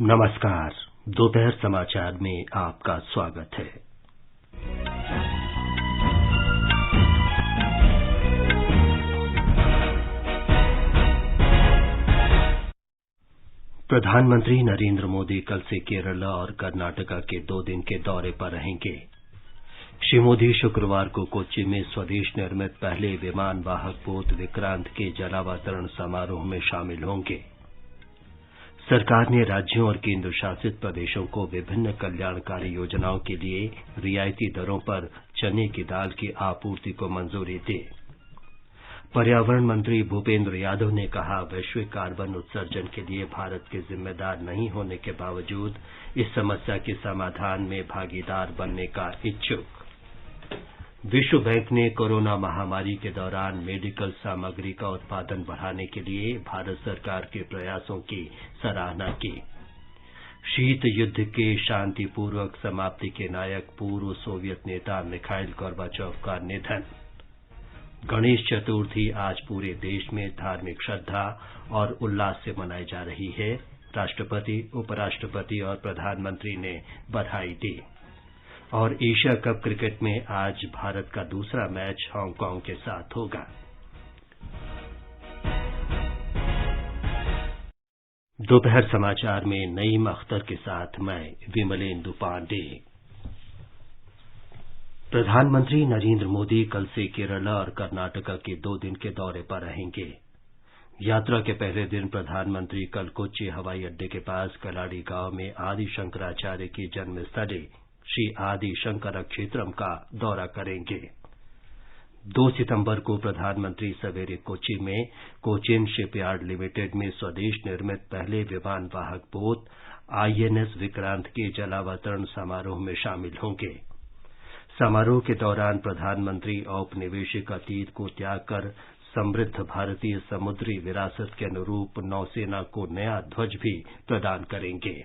नमस्कार। दोपहर समाचार में आपका स्वागत है। प्रधानमंत्री नरेंद्र मोदी कल से केरल और कर्नाटक के 2 दिन के दौरे पर रहेंगे। श्री मोदी शुक्रवार को कोच्चि में स्वदेश निर्मित पहले विमान वाहक पोत विक्रांत के जलावतरण समारोह में शामिल होंगे। सरकार ने राज्यों और केंद्र शासित प्रदेशों को विभिन्न कल्याणकारी योजनाओं के लिए रियायती दरों पर चने की दाल की आपूर्ति को मंजूरी दी। पर्यावरण मंत्री भूपेंद्र यादव ने कहा, वैश्विक कार्बन उत्सर्जन के लिए भारत के जिम्मेदार नहीं होने के बावजूद इस समस्या के समाधान में भागीदार बनने का इच्छुक। विश्व बैंक ने कोरोना महामारी के दौरान मेडिकल सामग्री का उत्पादन बढ़ाने के लिए भारत सरकार के प्रयासों की सराहना की। शीत युद्ध के शांतिपूर्वक समाप्ति के नायक पूर्व सोवियत नेता मिखाइल गोर्बाचोव का निधन। गणेश चतुर्थी आज पूरे देश में धार्मिक श्रद्धा और उल्लास से मनाई जा रही है। राष्ट्रपति, उपराष्ट्रपति और प्रधानमंत्री ने बधाई दी। और एशिया कप क्रिकेट में आज भारत का दूसरा मैच हांगकांग के साथ होगा। दोपहर समाचार में नईम अख्तर के साथ मैं विमलेंदु पांडे। प्रधानमंत्री नरेंद्र मोदी कल से केरल और कर्नाटक के 2 दिन के दौरे पर रहेंगे। यात्रा के पहले दिन प्रधानमंत्री कल कोच्चि हवाई अड्डे के पास कलाड़ी गांव में आदि शंकराचार्य की जन्मस्थली श्री आदि शंकर क्षेत्रम का दौरा करेंगे। 2 सितंबर को प्रधानमंत्री सवेरे कोच्चि में कोचिन शिपयार्ड लिमिटेड में स्वदेश निर्मित पहले विमान वाहक पोत INS विक्रांत के जलावतरण समारोह में शामिल होंगे। समारोह के दौरान प्रधानमंत्री औपनिवेशिक अतीत को त्याग कर समृद्ध भारतीय समुद्री विरासत के अनुरूप नौसेना को नया ध्वज भी प्रदान करेंगे।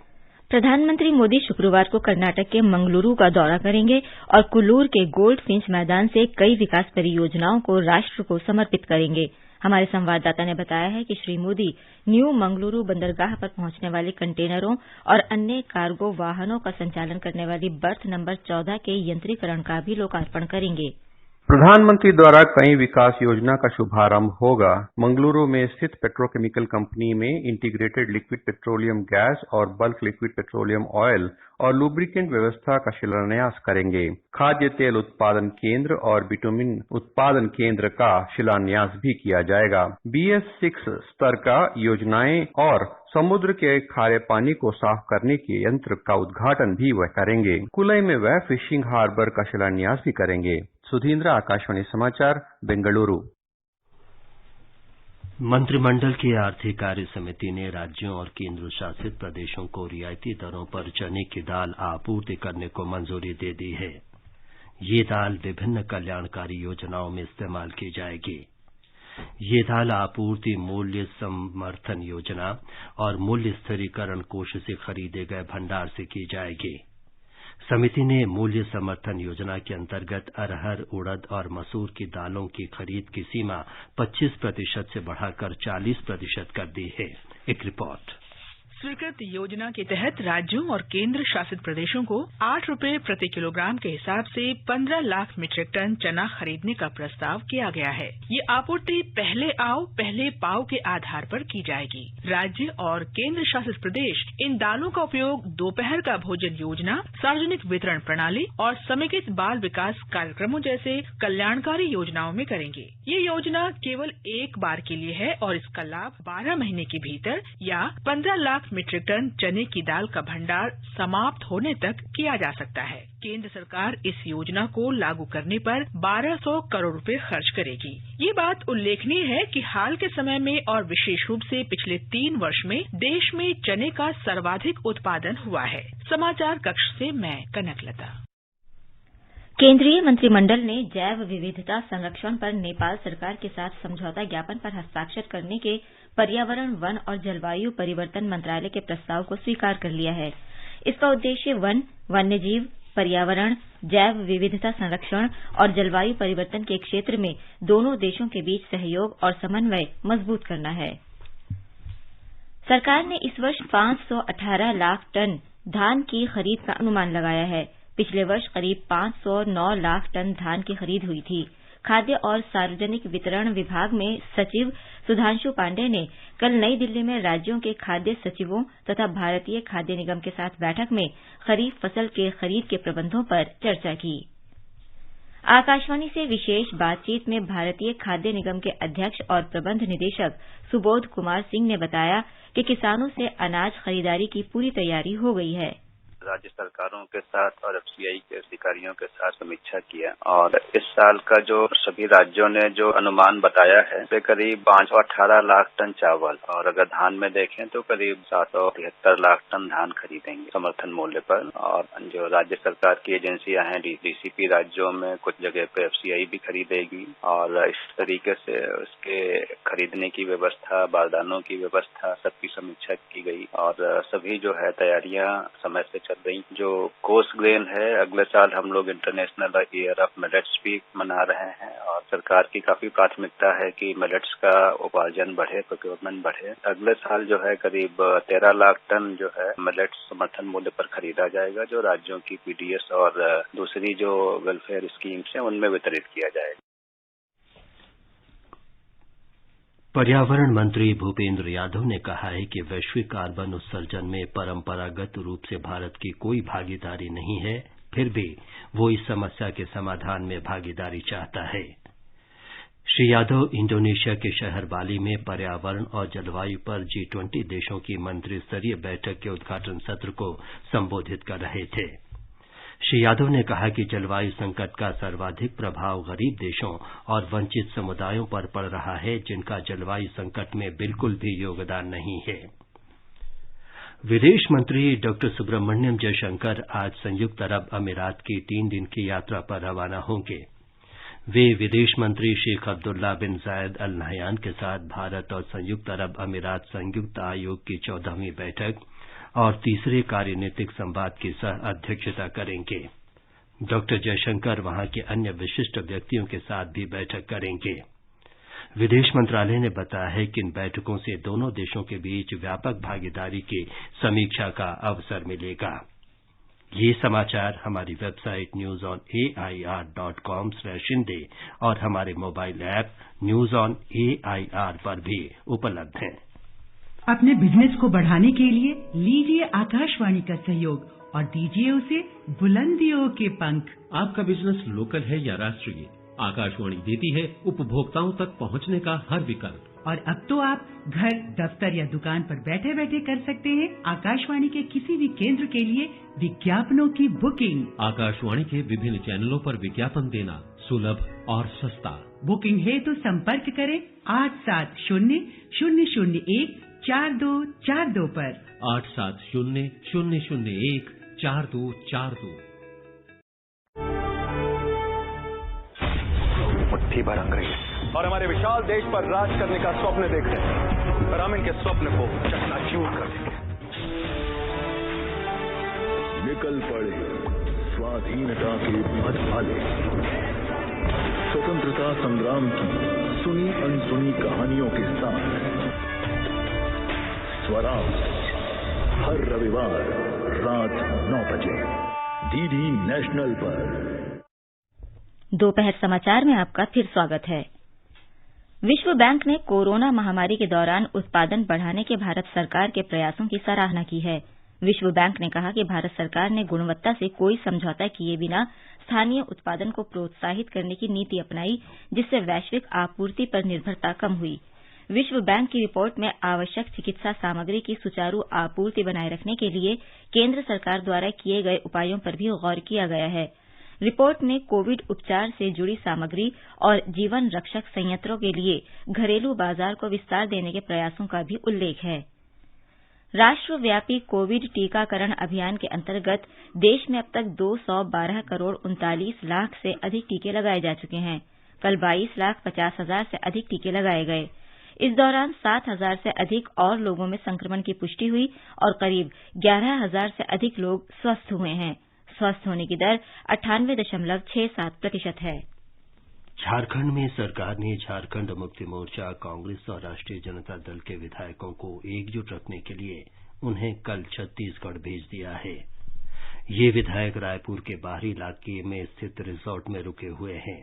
प्रधानमंत्री मोदी शुक्रवार को कर्नाटक के मंगलुरु का दौरा करेंगे और कुल्लूर के गोल्ड फिंच मैदान से कई विकास परियोजनाओं को राष्ट्र को समर्पित करेंगे। हमारे संवाददाता ने बताया है कि श्री मोदी न्यू मंगलुरु बंदरगाह पर पहुंचने वाले कंटेनरों और अन्य कार्गो वाहनों का संचालन करने वाली बर्थ नंबर 14 के यंत्रीकरण का भी लोकार्पण करेंगे। प्रधानमंत्री द्वारा कई विकास योजना का शुभारंभ होगा। मंगलुरु में स्थित पेट्रोकेमिकल कंपनी में इंटीग्रेटेड लिक्विड पेट्रोलियम गैस और बल्क लिक्विड पेट्रोलियम ऑयल और लुब्रिकेंट व्यवस्था का शिलान्यास करेंगे। खाद्य तेल उत्पादन केंद्र और बिटुमिन उत्पादन केंद्र का शिलान्यास भी किया जाएगा। BS6 स्तर का योजनाएं और समुद्र के खारे पानी को साफ करने के यंत्र का उद्घाटन भी वह करेंगे। कुलई में वह फिशिंग हार्बर का शिलान्यास भी करेंगे। सुधींद्र, आकाशवाणी समाचार, बेंगलुरु। मंत्रिमंडल की आर्थिक कार्य समिति ने राज्यों और केंद्र शासित प्रदेशों को रियायती दरों पर चने की दाल आपूर्ति करने को मंजूरी दे दी है। ये दाल विभिन्न कल्याणकारी योजनाओं में इस्तेमाल की जाएगी। ये दाल आपूर्ति मूल्य समर्थन योजना और मूल्य स्थिरीकरण कोष से खरीदे गए भंडार से की जाएगी। समिति ने मूल्य समर्थन योजना के अंतर्गत अरहर, उड़द और मसूर की दालों की खरीद की सीमा 25% से बढ़ाकर 40% कर दी है। एक रिपोर्ट। स्वीकृत योजना के तहत राज्यों और केंद्र शासित प्रदेशों को 8 रुपए प्रति किलोग्राम के हिसाब से 15 लाख मीट्रिक टन चना खरीदने का प्रस्ताव किया गया है। ये आपूर्ति पहले आओ पहले पाओ के आधार पर की जाएगी। राज्य और केंद्र शासित प्रदेश इन दालों का उपयोग दोपहर का भोजन योजना, सार्वजनिक वितरण प्रणाली और समेकित बाल विकास कार्यक्रमों जैसे कल्याणकारी योजनाओं में करेंगे। ये योजना केवल एक बार के लिए है और इसका लाभ 12 महीने के भीतर या 15 लाख मीट्रिक टन चने की दाल का भंडार समाप्त होने तक किया जा सकता है। केंद्र सरकार इस योजना को लागू करने पर 1200 करोड़ रुपए खर्च करेगी। ये बात उल्लेखनीय है कि हाल के समय में और विशेष रूप से पिछले 3 वर्ष में देश में चने का सर्वाधिक उत्पादन हुआ है। समाचार कक्ष से मैं कनकलता। केंद्रीय मंत्रिमंडल ने जैव विविधता संरक्षण पर नेपाल सरकार के साथ समझौता ज्ञापन पर हस्ताक्षर करने के पर्यावरण, वन और जलवायु परिवर्तन मंत्रालय के प्रस्ताव को स्वीकार कर लिया है। इसका उद्देश्य वन, वन्यजीव, पर्यावरण, जैव विविधता संरक्षण और जलवायु परिवर्तन के क्षेत्र में दोनों देशों के बीच सहयोग और समन्वय मजबूत करना है। सरकार ने इस वर्ष 518 लाख टन धान की खरीद का अनुमान लगाया है। पिछले वर्ष करीब 509 लाख टन धान की खरीद हुई थी। खाद्य और सार्वजनिक वितरण विभाग में सचिव सुधांशु पांडे ने कल नई दिल्ली में राज्यों के खाद्य सचिवों तथा भारतीय खाद्य निगम के साथ बैठक में खरीफ फसल के खरीद के प्रबंधों पर चर्चा की। आकाशवाणी से विशेष बातचीत में भारतीय खाद्य निगम के अध्यक्ष और प्रबंध निदेशक सुबोध कुमार सिंह ने बताया कि किसानों से अनाज खरीदारी की पूरी तैयारी हो गई है। राज्य सरकारों के साथ और एफसीआई के अधिकारियों के साथ समीक्षा किया और इस साल का जो सभी राज्यों ने जो अनुमान बताया है वे करीब 518 लाख टन चावल और अगर धान में देखें तो करीब 773 लाख टन धान खरीदेंगे समर्थन मूल्य पर। और जो राज्य सरकार की एजेंसियां हैं डीसीपी राज्यों में कुछ जगह पे एफसीआई भी खरीदेगी और इस तरीके से उसके खरीदने की व्यवस्था, बारदानों की व्यवस्था सबकी समीक्षा की गई और सभी जो है तैयारियां समय से चल रही। जो कोर्स ग्रेन है अगले साल हम लोग इंटरनेशनल ईयर ऑफ मिलेट्स भी मना रहे हैं और सरकार की काफी प्राथमिकता है कि मिलेट्स का उपार्जन बढ़े, प्रोक्योरमेंट बढ़े। अगले साल जो है करीब 13 लाख टन जो है मिलेट्स समर्थन मूल्य पर खरीदा जाएगा जो राज्यों की पीडीएस और दूसरी जो वेलफेयर स्कीम्स हैं उनमें वितरित किया जाएगा। पर्यावरण मंत्री भूपेंद्र यादव ने कहा है कि वैश्विक कार्बन उत्सर्जन में परंपरागत रूप से भारत की कोई भागीदारी नहीं है, फिर भी वो इस समस्या के समाधान में भागीदारी चाहता है। श्री यादव इंडोनेशिया के शहर बाली में पर्यावरण और जलवायु पर G20 देशों की मंत्री स्तरीय बैठक के उद्घाटन सत्र को संबोधित कर रहे थे। श्री यादव ने कहा कि जलवायु संकट का सर्वाधिक प्रभाव गरीब देशों और वंचित समुदायों पर पड़ रहा है जिनका जलवायु संकट में बिल्कुल भी योगदान नहीं है। विदेश मंत्री डॉक्टर सुब्रमण्यम जयशंकर आज संयुक्त अरब अमीरात की 3 दिन की यात्रा पर रवाना होंगे। वे विदेश मंत्री शेख अब्दुल्ला बिन जायद अल नहयान के साथ भारत और संयुक्त अरब अमीरात संयुक्त आयोग की 14वीं बैठक और तीसरे कार्यनीतिक संवाद की सह अध्यक्षता करेंगे। डॉक्टर जयशंकर वहां के अन्य विशिष्ट व्यक्तियों के साथ भी बैठक करेंगे। विदेश मंत्रालय ने बताया है कि इन बैठकों से दोनों देशों के बीच व्यापक भागीदारी की समीक्षा का अवसर मिलेगा। ये समाचार हमारी वेबसाइट newsonair.com/हिंदी और हमारे mobile app news on AIR पर भी उपलब्ध हैं। अपने बिजनेस को बढ़ाने के लिए लीजिए आकाशवाणी का सहयोग और दीजिए उसे बुलंदियों के पंख। आपका बिजनेस लोकल है या राष्ट्रीय, आकाशवाणी देती है उपभोक्ताओं तक पहुंचने का हर विकल्प। और अब तो आप घर, दफ्तर या दुकान पर बैठे बैठे कर सकते हैं आकाशवाणी के किसी भी केंद्र के लिए विज्ञापनों की बुकिंग। आकाशवाणी के विभिन्न चैनलों पर विज्ञापन देना सुलभ और सस्ता। बुकिंग है तो संपर्क करें 8700014242 पर 8700014242। मुट्ठी भर अंग्रेज और हमारे विशाल देश पर राज करने का स्वप्न देख रहे हैं, पर हम इनके स्वप्न को चकनाचूर कर देंगे। निकल पड़े स्वाधीनता के पथ भाले, स्वतंत्रता संग्राम की सुनी अनसुनी कहानियों के साथ स्वराज हर रविवार रात 9 बजे डीडी नेशनल पर। दोपहर समाचार में आपका फिर स्वागत है। विश्व बैंक ने कोरोना महामारी के दौरान उत्पादन बढ़ाने के भारत सरकार के प्रयासों की सराहना की है। विश्व बैंक ने कहा कि भारत सरकार ने गुणवत्ता से कोई समझौता किए बिना स्थानीय उत्पादन को प्रोत्साहित करने की नीति अपनाई, जिससे वैश्विक आपूर्ति पर निर्भरता कम हुई। विश्व बैंक की रिपोर्ट में आवश्यक चिकित्सा सामग्री की सुचारू आपूर्ति बनाए रखने के लिए केंद्र सरकार द्वारा किए गए उपायों पर भी गौर किया गया है। रिपोर्ट में कोविड उपचार से जुड़ी सामग्री और जीवन रक्षक संयंत्रों के लिए घरेलू बाजार को विस्तार देने के प्रयासों का भी उल्लेख है। राष्ट्रव्यापी कोविड टीकाकरण अभियान के अंतर्गत देश में अब तक 212 करोड़ 39 लाख से अधिक टीके लगाए जा चुके हैं। कल 22,50,000 से अधिक टीके लगाए गए। इस दौरान 7,000 से अधिक और लोगों में संक्रमण की पुष्टि हुई और करीब 11,000 से अधिक लोग स्वस्थ हुए हैं। स्वस्थ होने की दर 98.67% है। झारखंड में सरकार ने झारखंड मुक्ति मोर्चा, कांग्रेस और राष्ट्रीय जनता दल के विधायकों को एकजुट रखने के लिए उन्हें कल छत्तीसगढ़ भेज दिया है। ये विधायक रायपुर के बाहरी इलाके में स्थित रिसोर्ट में रुके हुए हैं।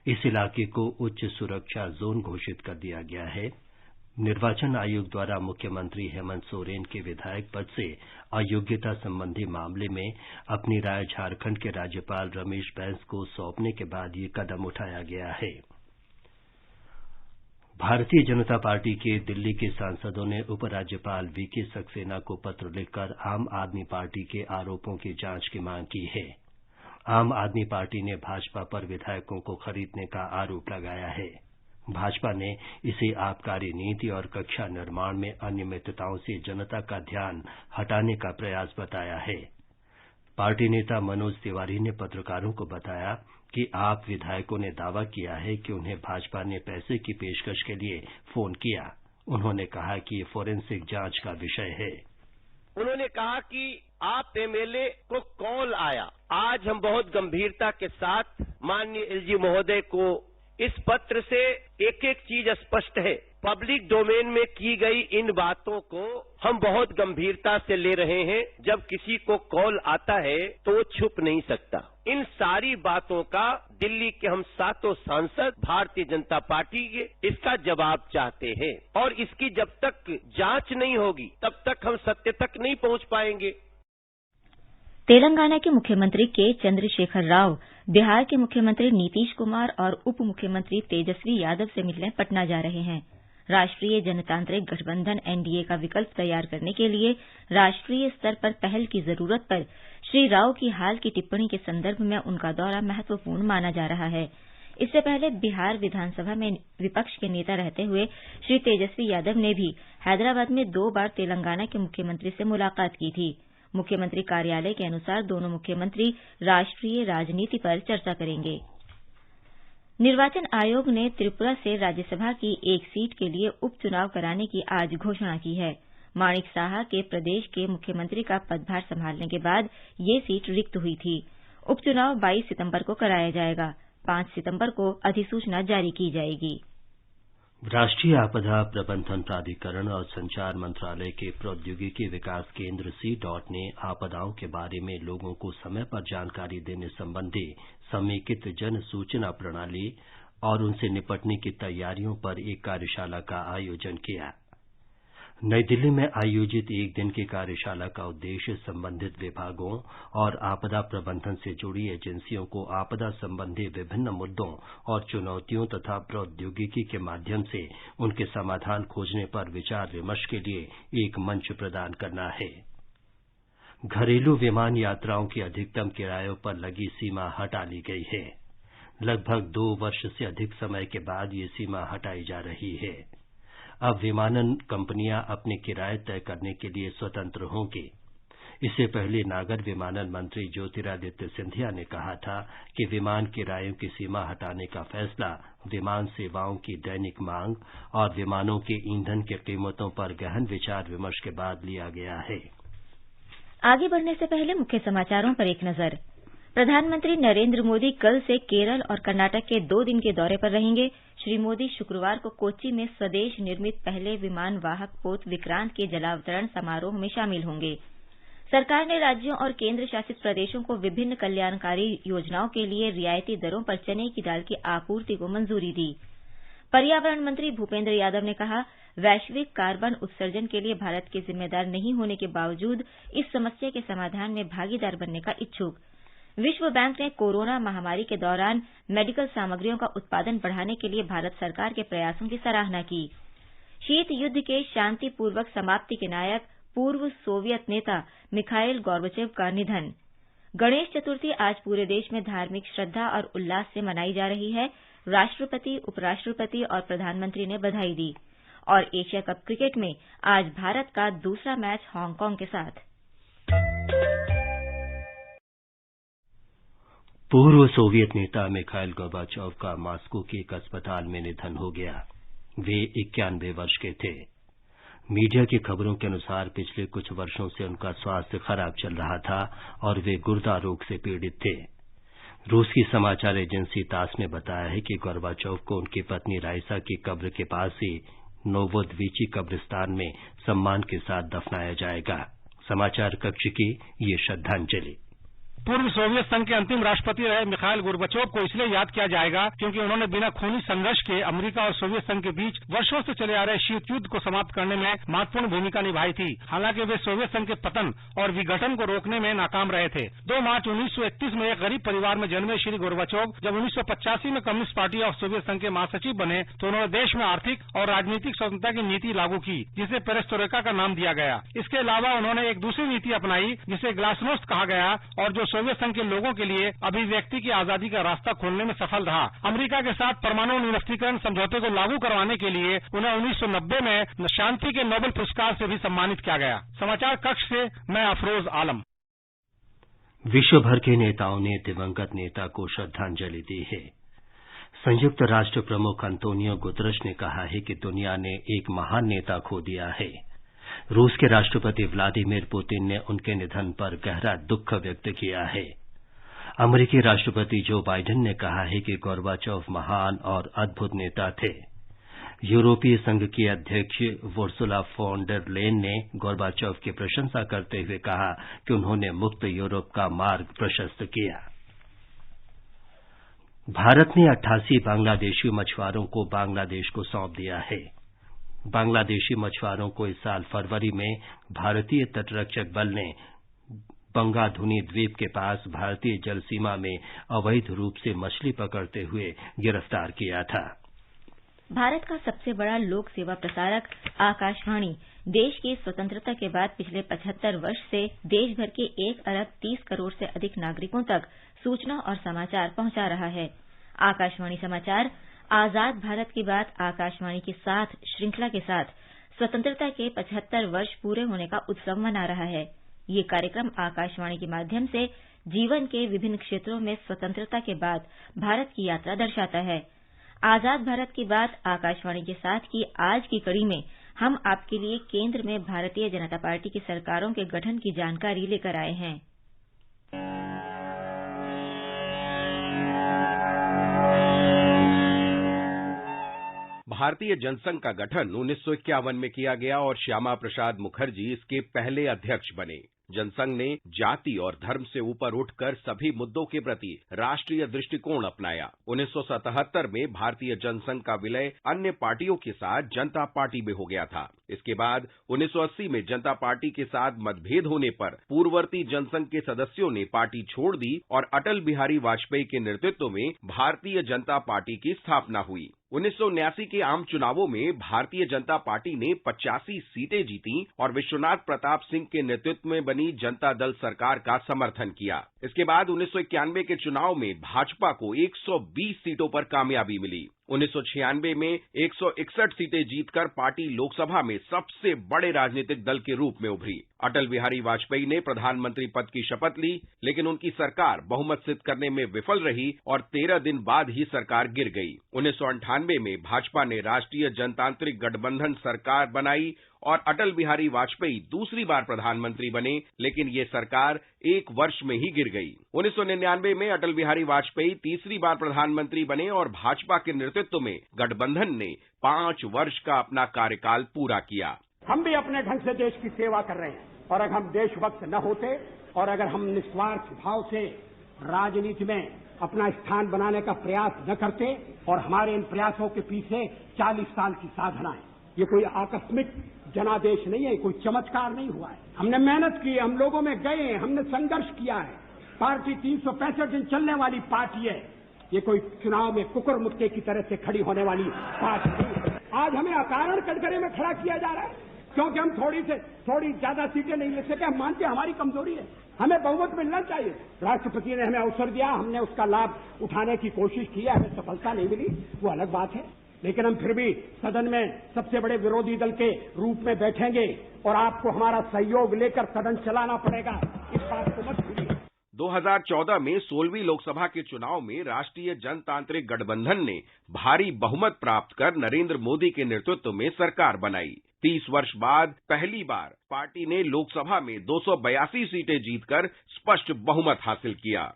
इस इलाके को उच्च सुरक्षा जोन घोषित कर दिया गया है। निर्वाचन आयोग द्वारा मुख्यमंत्री हेमंत सोरेन के विधायक पद से अयोग्यता संबंधी मामले में अपनी राय झारखंड के राज्यपाल रमेश बैस को सौंपने के बाद ये कदम उठाया गया है। भारतीय जनता पार्टी के दिल्ली के सांसदों ने उपराज्यपाल वीके सक्सेना को पत्र लिखकर आम आदमी पार्टी के आरोपों की जांच की मांग की है। आम आदमी पार्टी ने भाजपा पर विधायकों को खरीदने का आरोप लगाया है। भाजपा ने इसे आबकारी नीति और कक्षा निर्माण में अनियमितताओं से जनता का ध्यान हटाने का प्रयास बताया है। पार्टी नेता मनोज तिवारी ने पत्रकारों को बताया कि आप विधायकों ने दावा किया है कि उन्हें भाजपा ने पैसे की पेशकश के लिए फोन किया। उन्होंने कहा कि ये फोरेंसिक जांच का विषय है। उन्होंने कहा कि आप एमएलए को कॉल आया। आज हम बहुत गंभीरता के साथ माननीय एलजी महोदय को इस पत्र से एक एक चीज स्पष्ट है। पब्लिक डोमेन में की गई इन बातों को हम बहुत गंभीरता से ले रहे हैं। जब किसी को कॉल आता है तो वो छुप नहीं सकता। इन सारी बातों का दिल्ली के हम सातों सांसद भारतीय जनता पार्टी के इसका जवाब चाहते हैं और इसकी जब तक जांच नहीं होगी तब तक हम सत्य तक नहीं पहुंच पाएंगे। तेलंगाना के मुख्यमंत्री के चंद्रशेखर राव बिहार के मुख्यमंत्री नीतीश कुमार और उप मुख्यमंत्री तेजस्वी यादव से मिलने पटना जा रहे हैं। राष्ट्रीय जनतांत्रिक गठबंधन एनडीए का विकल्प तैयार करने के लिए राष्ट्रीय स्तर पर पहल की जरूरत पर श्री राव की हाल की टिप्पणी के संदर्भ में उनका दौरा महत्वपूर्ण माना जा रहा है। इससे पहले बिहार विधानसभा में विपक्ष के नेता रहते हुए श्री तेजस्वी यादव ने भी हैदराबाद में 2 बार तेलंगाना के मुख्यमंत्री से मुलाकात की थी। मुख्यमंत्री कार्यालय के अनुसार दोनों मुख्यमंत्री राष्ट्रीय राजनीति पर चर्चा करेंगे। निर्वाचन आयोग ने त्रिपुरा से राज्यसभा की एक सीट के लिए उपचुनाव कराने की आज घोषणा की है। माणिक साहा के प्रदेश के मुख्यमंत्री का पदभार संभालने के बाद ये सीट रिक्त हुई थी। उपचुनाव 22 सितंबर को कराया जाएगा। 5 सितंबर को अधिसूचना जारी की जाएगी। राष्ट्रीय आपदा प्रबंधन प्राधिकरण और संचार मंत्रालय के प्रौद्योगिकी विकास केंद्र CDOT ने आपदाओं के बारे में लोगों को समय पर जानकारी देने संबंधी समेकित जन सूचना प्रणाली और उनसे निपटने की तैयारियों पर एक कार्यशाला का आयोजन किया। नई दिल्ली में आयोजित एक दिन की कार्यशाला का उद्देश्य संबंधित विभागों और आपदा प्रबंधन से जुड़ी एजेंसियों को आपदा संबंधी विभिन्न मुद्दों और चुनौतियों तथा प्रौद्योगिकी के माध्यम से उनके समाधान खोजने पर विचार विमर्श के लिए एक मंच प्रदान करना है। घरेलू विमान यात्राओं की अधिकतम किरायों पर लगी सीमा हटा ली गई है। लगभग 2 वर्ष से अधिक समय के बाद ये सीमा हटाई जा रही है। अब विमानन कंपनियां अपने किराए तय करने के लिए स्वतंत्र होंगे। इससे पहले नागर विमानन मंत्री ज्योतिरादित्य सिंधिया ने कहा था कि विमान किरायों की सीमा हटाने का फैसला विमान सेवाओं की दैनिक मांग और विमानों के ईंधन की कीमतों पर गहन विचार विमर्श के बाद लिया गया है। आगे बढ़ने से पहले मुख्य समाचारों पर एक नजर। प्रधानमंत्री नरेंद्र मोदी कल से केरल और कर्नाटक के 2 दिन के दौरे पर रहेंगे। श्री मोदी शुक्रवार को कोच्चि में स्वदेश निर्मित पहले विमान वाहक पोत विक्रांत के जलावतरण समारोह में शामिल होंगे। सरकार ने राज्यों और केंद्र शासित प्रदेशों को विभिन्न कल्याणकारी योजनाओं के लिए रियायती दरों पर चने की दाल की आपूर्ति को मंजूरी दी। पर्यावरण मंत्री भूपेंद्र यादव ने कहा, वैश्विक कार्बन उत्सर्जन के लिए भारत के जिम्मेदार नहीं होने के बावजूद इस समस्या के समाधान में भागीदार बनने का इच्छुक। विश्व बैंक ने कोरोना महामारी के दौरान मेडिकल सामग्रियों का उत्पादन बढ़ाने के लिए भारत सरकार के प्रयासों की सराहना की। शीत युद्ध के शांतिपूर्वक समाप्ति के नायक पूर्व सोवियत नेता मिखाइल गोर्बाचेव का निधन। गणेश चतुर्थी आज पूरे देश में धार्मिक श्रद्धा और उल्लास से मनाई जा रही है। राष्ट्रपति, उपराष्ट्रपति और प्रधानमंत्री ने बधाई दी। और एशिया कप क्रिकेट में आज भारत का दूसरा मैच हांगकांग के साथ। पूर्व सोवियत नेता मिखाइल गोर्बाचेव का मॉस्को के एक अस्पताल में निधन हो गया। वे 91 वर्ष के थे। मीडिया की खबरों के अनुसार पिछले कुछ वर्षों से उनका स्वास्थ्य खराब चल रहा था और वे गुर्दा रोग से पीड़ित थे। रूस की समाचार एजेंसी तास ने बताया है कि गोर्बाचोव को उनकी पत्नी राइसा की कब्र के पास ही नोवोदविची कब्रिस्तान में सम्मान के साथ दफनाया जाएगा। समाचार कक्ष की ये श्रद्धांजलि। पूर्व सोवियत संघ के अंतिम राष्ट्रपति रहे मिखाइल गोर्बाचोव को इसलिए याद किया जाएगा क्योंकि उन्होंने बिना खूनी संघर्ष के अमेरिका और सोवियत संघ के बीच वर्षों से चले आ रहे शीत युद्ध को समाप्त करने में महत्वपूर्ण भूमिका निभाई थी। हालांकि वे सोवियत संघ के पतन और विघटन को रोकने में नाकाम रहे थे। 2 मार्च 1931 में एक गरीब परिवार में जन्मे श्री गोर्बाचोव जब 1985 में कम्युनिस्ट पार्टी ऑफ सोवियत संघ के महासचिव बने तो उन्होंने देश में आर्थिक और राजनीतिक स्वतंत्रता की नीति लागू की, जिसे पेरेस्ट्रोइका का नाम दिया गया। इसके अलावा उन्होंने एक दूसरी नीति अपनाई जिसे ग्लासनोस्ट कहा गया और जो सोवियत संघ के लोगों के लिए अभिव्यक्ति की आजादी का रास्ता खोलने में सफल रहा। अमेरिका के साथ परमाणु निरस्त्रीकरण समझौते को लागू करवाने के लिए उन्हें 1990 में शांति के नोबेल पुरस्कार से भी सम्मानित किया गया। समाचार कक्ष से मैं अफरोज आलम। विश्व भर के नेताओं ने दिवंगत नेता को श्रद्धांजलि दी है। संयुक्त राष्ट्र प्रमुख अंतोनियो गुतरश ने कहा है कि दुनिया ने एक महान नेता खो दिया है। रूस के राष्ट्रपति व्लादिमीर पुतिन ने उनके निधन पर गहरा दुख व्यक्त किया है। अमेरिकी राष्ट्रपति जो बाइडेन ने कहा है कि गोर्बाचोव महान और अद्भुत नेता थे। यूरोपीय संघ की अध्यक्ष उर्सुला फॉन डर लेयन ने गोर्बाचोव की प्रशंसा करते हुए कहा कि उन्होंने मुक्त यूरोप का मार्ग प्रशस्त किया। भारत ने 88 बांग्लादेशी मछुआरों को बांग्लादेश को सौंप दिया है। बांग्लादेशी मछुआरों को इस साल फरवरी में भारतीय तटरक्षक बल ने बंगाधुनी द्वीप के पास भारतीय जल सीमा में अवैध रूप से मछली पकड़ते हुए गिरफ्तार किया था। भारत का सबसे बड़ा लोक सेवा प्रसारक आकाशवाणी देश की स्वतंत्रता के बाद पिछले 75 वर्ष से देश भर के 1 अरब 30 करोड़ से अधिक नागरिकों तक सूचना और समाचार पहुंचा रहा है। आकाशवाणी समाचार आजाद भारत की बात आकाशवाणी के साथ श्रृंखला के साथ स्वतंत्रता के 75 वर्ष पूरे होने का उत्सव मना रहा है। ये कार्यक्रम आकाशवाणी के माध्यम से जीवन के विभिन्न क्षेत्रों में स्वतंत्रता के बाद भारत की यात्रा दर्शाता है। आजाद भारत की बात आकाशवाणी के साथ की आज की कड़ी में हम आपके लिए केंद्र में भारतीय जनता पार्टी की सरकारों के गठन की जानकारी लेकर आए हैं। भारतीय जनसंघ का गठन 1951 में किया गया और श्यामा प्रसाद मुखर्जी इसके पहले अध्यक्ष बने। जनसंघ ने जाति और धर्म से ऊपर उठकर सभी मुद्दों के प्रति राष्ट्रीय दृष्टिकोण अपनाया। 1977 में भारतीय जनसंघ का विलय अन्य पार्टियों के साथ जनता पार्टी में हो गया था। इसके बाद 1980 में जनता पार्टी के साथ मतभेद होने पर पूर्ववर्ती जनसंघ के सदस्यों ने पार्टी छोड़ दी और अटल बिहारी वाजपेयी के नेतृत्व में भारतीय जनता पार्टी की स्थापना हुई। 1979 के आम चुनावों में भारतीय जनता पार्टी ने 85 सीटें जीती और विश्वनाथ प्रताप सिंह के नेतृत्व में बनी जनता दल सरकार का समर्थन किया। इसके बाद 1991 के चुनाव में भाजपा को 120 सीटों पर कामयाबी मिली। 1996 में 161 सीटें जीतकर पार्टी लोकसभा में सबसे बड़े राजनीतिक दल के रूप में उभरी। अटल बिहारी वाजपेयी ने प्रधानमंत्री पद की शपथ ली, लेकिन उनकी सरकार बहुमत सिद्ध करने में विफल रही और 13 दिन बाद ही सरकार गिर गई। 1998 में भाजपा ने राष्ट्रीय जनतांत्रिक गठबंधन सरकार बनाई और अटल बिहारी वाजपेयी दूसरी बार प्रधानमंत्री बने, लेकिन ये सरकार 1 वर्ष में ही गिर गई। 1999 में अटल बिहारी वाजपेयी तीसरी बार प्रधानमंत्री बने और भाजपा के नेतृत्व में गठबंधन ने 5 वर्ष का अपना कार्यकाल पूरा किया। हम भी अपने ढंग से देश की सेवा कर रहे हैं और अगर हम देशभक्त न होते और अगर हम निस्वार्थ भाव से राजनीति में अपना स्थान बनाने का प्रयास न करते और हमारे इन प्रयासों के पीछे 40 साल की साधना है। ये कोई आकस्मिक जनादेश नहीं है, कोई चमत्कार नहीं हुआ है। हमने मेहनत की, हम लोगों में गए, हमने संघर्ष किया है। पार्टी 365 दिन चलने वाली पार्टी है। ये कोई चुनाव में कुकुर मुक्के की तरह से खड़ी होने वाली पार्टी नहीं। आज हमें अकारण कटघरे में खड़ा किया जा रहा है क्योंकि हम थोड़ी ज्यादा सीटें नहीं ले सके। हम मानते हैं हमारी कमजोरी है, हमें बहुमत मिलना चाहिए। राष्ट्रपति ने हमें अवसर दिया, हमने उसका लाभ उठाने की कोशिश की है, हमें सफलता नहीं मिली, वो अलग बात है। लेकिन हम फिर भी सदन में सबसे बड़े विरोधी दल के रूप में बैठेंगे और आपको हमारा सहयोग लेकर सदन चलाना पड़ेगा, इस बात को मत भूलिए। 2014 में 16वीं लोकसभा के चुनाव में राष्ट्रीय जनतांत्रिक गठबंधन ने भारी बहुमत प्राप्त कर नरेंद्र मोदी के नेतृत्व में सरकार बनाई। 30 वर्ष बाद पहली बार पार्टी ने लोकसभा में 282 सीटें जीतकर स्पष्ट बहुमत हासिल किया।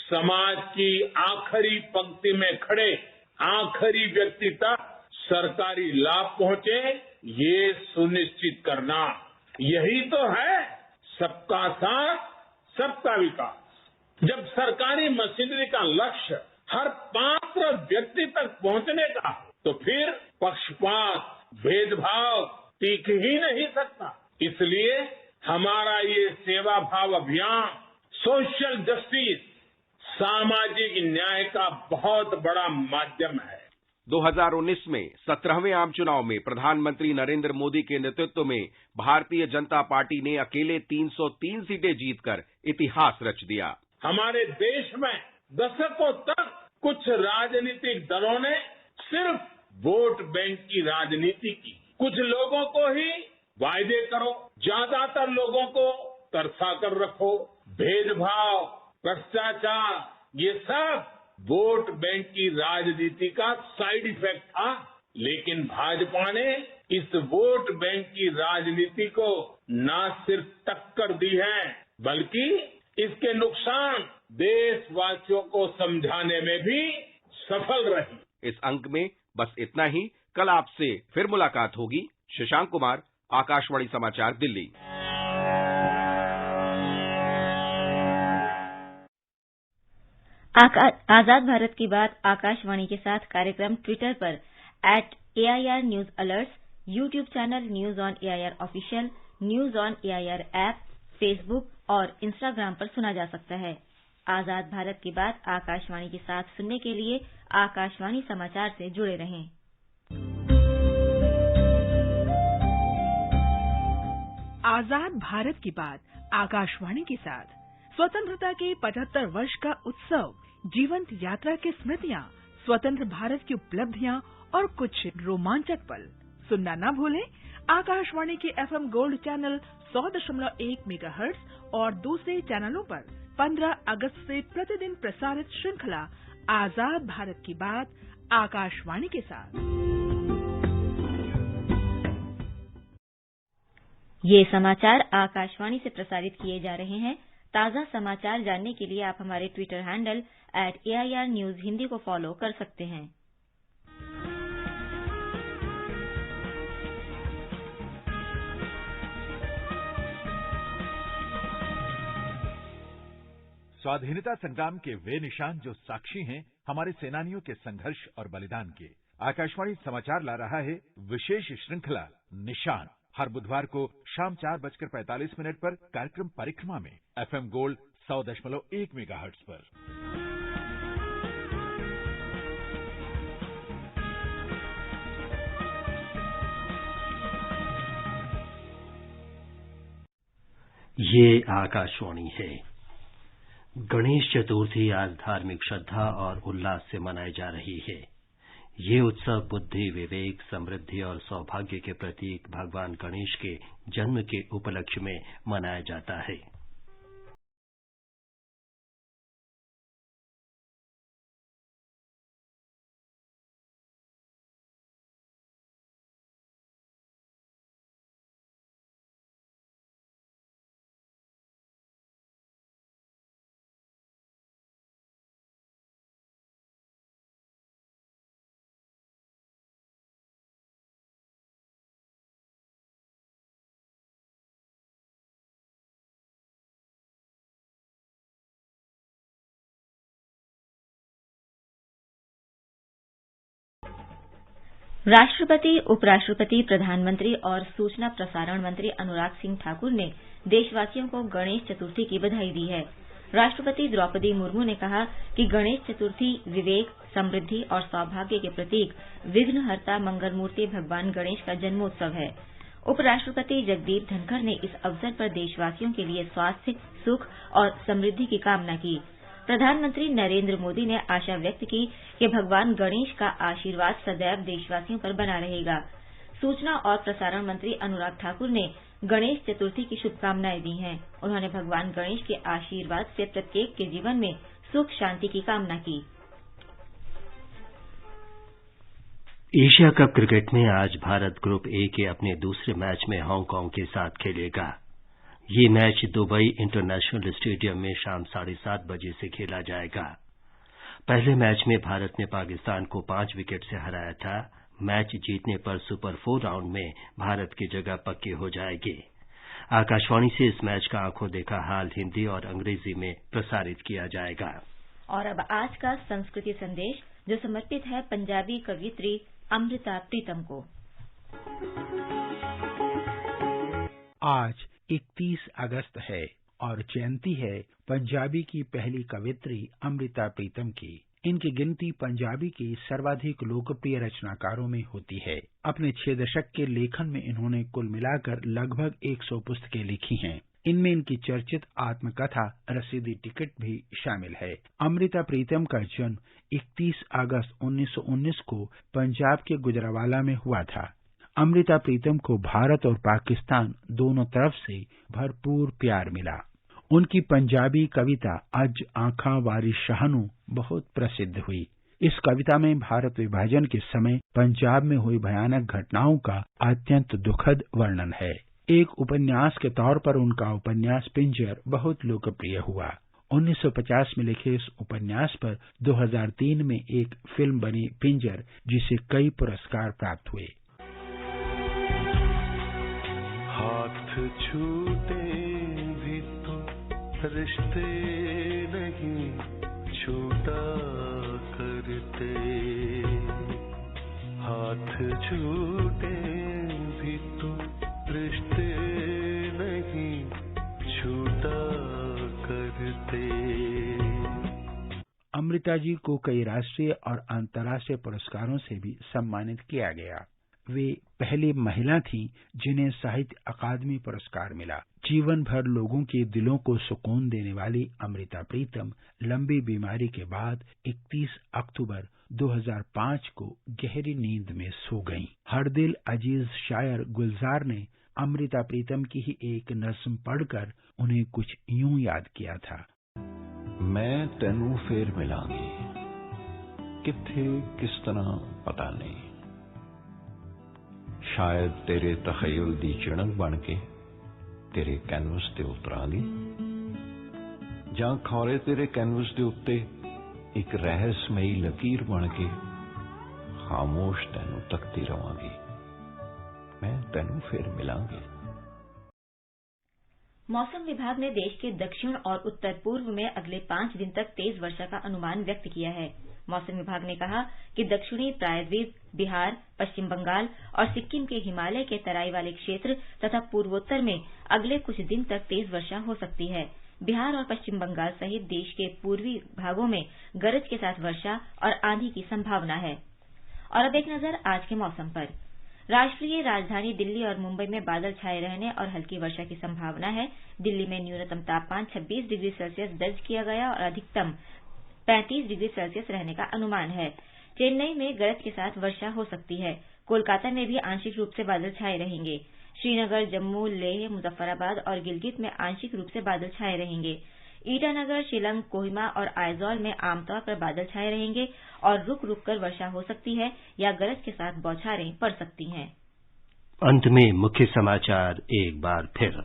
समाज की आखिरी पंक्ति में खड़े आखिरी व्यक्ति तक सरकारी लाभ पहुंचे, ये सुनिश्चित करना, यही तो है सबका साथ सबका विकास। जब सरकारी मशीनरी का लक्ष्य हर पात्र व्यक्ति तक पहुंचने का, तो फिर पक्षपात, भेदभाव टिक ही नहीं सकता। इसलिए हमारा ये सेवा भाव अभियान सोशल जस्टिस, सामाजिक न्याय का बहुत बड़ा माध्यम है। 2019 में 17वें आम चुनाव में प्रधानमंत्री नरेंद्र मोदी के नेतृत्व में भारतीय जनता पार्टी ने अकेले 303 सीटें जीतकर इतिहास रच दिया। हमारे देश में दशकों तक कुछ राजनीतिक दलों ने सिर्फ वोट बैंक की राजनीति की। कुछ लोगों को ही वायदे करो, ज्यादातर लोगों को तरसा कर रखो। भेदभाव, भ्रष्टाचार, ये सब वोट बैंक की राजनीति का साइड इफेक्ट था। लेकिन भाजपा ने इस वोट बैंक की राजनीति को न सिर्फ टक्कर दी है, बल्कि इसके नुकसान देशवासियों को समझाने में भी सफल रही। इस अंक में बस इतना ही। कल आपसे फिर मुलाकात होगी। शशांक कुमार, आकाशवाणी समाचार, दिल्ली। आजाद भारत की बात आकाशवाणी के साथ कार्यक्रम ट्विटर पर @AIR news alerts, YouTube channel news on AIR official, news on AIR app, Facebook और इंस्टाग्राम पर सुना जा सकता है। आजाद भारत की बात आकाशवाणी के साथ सुनने के लिए आकाशवाणी समाचार से जुड़े रहें। आजाद भारत की बात आकाशवाणी के साथ स्वतंत्रता के 75 वर्ष का उत्सव, जीवंत यात्रा की स्मृतियां, स्वतंत्र भारत की उपलब्धियां और कुछ रोमांचक पल सुनना न भूलें। आकाशवाणी के FM गोल्ड चैनल 100.1 मेगाहर्ट्ज और दूसरे चैनलों पर 15 अगस्त से प्रतिदिन प्रसारित श्रृंखला आजाद भारत की बात आकाशवाणी के साथ। ये समाचार आकाशवाणी से प्रसारित किए जा रहे हैं। ताज़ा समाचार जानने के लिए आप हमारे Twitter handle @AIR news Hindi को फॉलो कर सकते हैं। स्वाधीनता संग्राम के वे निशान जो साक्षी हैं हमारे सेनानियों के संघर्ष और बलिदान के। आकाशवाणी समाचार ला रहा है विशेष श्रृंखला निशान। हर बुधवार को शाम 4:45 पर कार्यक्रम परिक्रमा में FM गोल्ड 100.1 मेगाहर्ट्ज पर। ये आकाशवाणी है। गणेश चतुर्थी आज धार्मिक श्रद्धा और उल्लास से मनाई जा रही है। ये उत्सव बुद्धि, विवेक, समृद्धि और सौभाग्य के प्रतीक भगवान गणेश के जन्म के उपलक्ष्य में मनाया जाता है। राष्ट्रपति, उपराष्ट्रपति, प्रधानमंत्री और सूचना प्रसारण मंत्री अनुराग सिंह ठाकुर ने देशवासियों को गणेश चतुर्थी की बधाई दी है। राष्ट्रपति द्रौपदी मुर्मू ने कहा कि गणेश चतुर्थी विवेक, समृद्धि और सौभाग्य के प्रतीक विघ्नहर्ता मंगलमूर्ति भगवान गणेश का जन्मोत्सव है। उपराष्ट्रपति जगदीप धनखड़ ने इस अवसर पर देशवासियों के लिए स्वास्थ्य, सुख और समृद्धि की कामना की। प्रधानमंत्री नरेंद्र मोदी ने आशा व्यक्त की कि भगवान गणेश का आशीर्वाद सदैव देशवासियों पर बना रहेगा। सूचना और प्रसारण मंत्री अनुराग ठाकुर ने गणेश चतुर्थी की शुभकामनाएं दी हैं। उन्होंने भगवान गणेश के आशीर्वाद से प्रत्येक के जीवन में सुख शांति की कामना की। एशिया कप क्रिकेट में आज भारत ग्रुप ए के अपने दूसरे मैच में हांगकांग के साथ खेलेगा। ये मैच दुबई इंटरनेशनल स्टेडियम में शाम 7:30 बजे से खेला जाएगा। पहले मैच में भारत ने पाकिस्तान को 5 विकेट से हराया था। मैच जीतने पर सुपर 4 राउंड में भारत की जगह पक्की हो जाएगी। आकाशवाणी से इस मैच का आंखों देखा हाल हिंदी और अंग्रेजी में प्रसारित किया जाएगा। और अब आज का संस्कृति संदेश, जो समर्पित है पंजाबी कवियत्री अमृता प्रीतम को। आज 31 अगस्त है और जयंती है पंजाबी की पहली कवियत्री अमृता प्रीतम की। इनकी गिनती पंजाबी के सर्वाधिक लोकप्रिय रचनाकारों में होती है। अपने 6 दशक के लेखन में इन्होंने कुल मिलाकर लगभग 100 पुस्तकें लिखी हैं। इनमें इनकी चर्चित आत्मकथा रसीदी टिकट भी शामिल है। अमृता प्रीतम का जन्म 31 अगस्त 1919 को पंजाब के गुजरावाला में हुआ था। अमृता प्रीतम को भारत और पाकिस्तान दोनों तरफ से भरपूर प्यार मिला। उनकी पंजाबी कविता अज आँखां वारी शाहनू बहुत प्रसिद्ध हुई। इस कविता में भारत विभाजन के समय पंजाब में हुई भयानक घटनाओं का अत्यंत दुखद वर्णन है। एक उपन्यास के तौर पर उनका उपन्यास पिंजर बहुत लोकप्रिय हुआ। 1950 में लिखे इस उपन्यास पर 2003 में एक फिल्म बनी पिंजर, जिसे कई पुरस्कार प्राप्त हुए। हाथ छूटे भी तो रिश्ते नहीं छूटा करते, हाथ छूटे भी तो रिश्ते नहीं छूटा करते। अमृता जी को कई राष्ट्रीय और अंतर्राष्ट्रीय पुरस्कारों से भी सम्मानित किया गया। वे पहली महिला थीं जिन्हें साहित्य अकादमी पुरस्कार मिला। जीवन भर लोगों के दिलों को सुकून देने वाली अमृता प्रीतम लंबी बीमारी के बाद 31 अक्टूबर 2005 को गहरी नींद में सो गईं। हर दिल अजीज शायर गुलजार ने अमृता प्रीतम की ही एक नज़्म पढ़कर उन्हें कुछ यूं याद किया था। मैं तेनू फेर मिलांगी, किथे किस तरह पता नहीं, शायद तेरे तखयल दी चिणक बन के तेरे कैनवस ते उतरांगी, जां खौरे तेरे कैनवस दे उत्ते एक रहस्यमयी लकीर बन के खामोश तेनू तकती रवांगी। मैं तेनू फिर मिलांगी। मौसम विभाग ने देश के दक्षिण और उत्तर पूर्व में अगले 5 दिन तक तेज वर्षा का अनुमान व्यक्त किया है। मौसम विभाग ने कहा कि दक्षिणी प्रायद्वीप, बिहार, पश्चिम बंगाल और सिक्किम के हिमालय के तराई वाले क्षेत्र तथा पूर्वोत्तर में अगले कुछ दिन तक तेज वर्षा हो सकती है। बिहार और पश्चिम बंगाल सहित देश के पूर्वी भागों में गरज के साथ वर्षा और आंधी की संभावना है। और अब एक नजर आज के मौसम पर। राष्ट्रीय राजधानी दिल्ली और मुंबई में बादल छाए रहने और हल्की वर्षा की संभावना है। दिल्ली में न्यूनतम तापमान 26 डिग्री सेल्सियस दर्ज किया गया और अधिकतम 35 डिग्री सेल्सियस रहने का अनुमान है। चेन्नई में गरज के साथ वर्षा हो सकती है। कोलकाता में भी आंशिक रूप से बादल छाए रहेंगे। श्रीनगर, जम्मू, लेह, मुजफ्फराबाद और गिलगित में आंशिक रूप से बादल छाए रहेंगे। ईटानगर, शिलंग, कोहिमा और आइजॉल में आमतौर पर बादल छाए रहेंगे और रुक रुक कर वर्षा हो सकती है या गरज के साथ बौछारें पड़ सकती हैं। अंत में मुख्य समाचार एक बार फिर।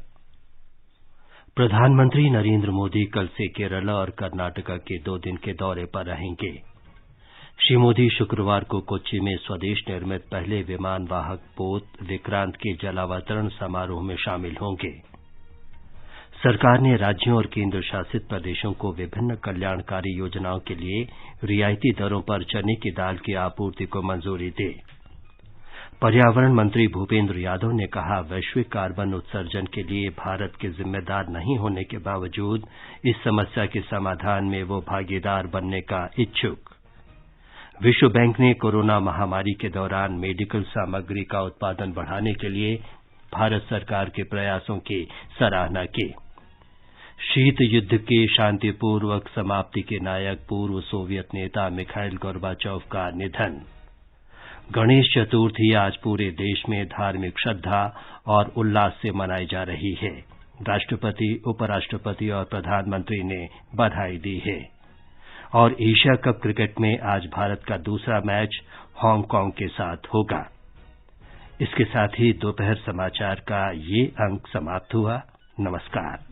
प्रधानमंत्री नरेंद्र मोदी कल से केरल और कर्नाटका के 2 दिन के दौरे पर रहेंगे। श्री मोदी शुक्रवार को कोच्चि में स्वदेश निर्मित पहले विमान वाहक पोत विक्रांत के जलावतरण समारोह में शामिल होंगे। सरकार ने राज्यों और केंद्र शासित प्रदेशों को विभिन्न कल्याणकारी योजनाओं के लिए रियायती दरों पर चने की दाल की आपूर्ति को मंजूरी दी। पर्यावरण मंत्री भूपेंद्र यादव ने कहा, वैश्विक कार्बन उत्सर्जन के लिए भारत के जिम्मेदार नहीं होने के बावजूद इस समस्या के समाधान में वो भागीदार बनने का इच्छुक। विश्व बैंक ने कोरोना महामारी के दौरान मेडिकल सामग्री का उत्पादन बढ़ाने के लिए भारत सरकार के प्रयासों की सराहना की। शीत युद्ध के शांतिपूर्वक समाप्ति के नायक पूर्व सोवियत नेता मिखाइल गोर्बाचोव का निधन। गणेश चतुर्थी आज पूरे देश में धार्मिक श्रद्धा और उल्लास से मनाई जा रही है। राष्ट्रपति, उपराष्ट्रपति और प्रधानमंत्री ने बधाई दी है। और एशिया कप क्रिकेट में आज भारत का दूसरा मैच हांगकांग के साथ होगा। इसके साथ ही दोपहर समाचार का ये अंक समाप्त हुआ। नमस्कार।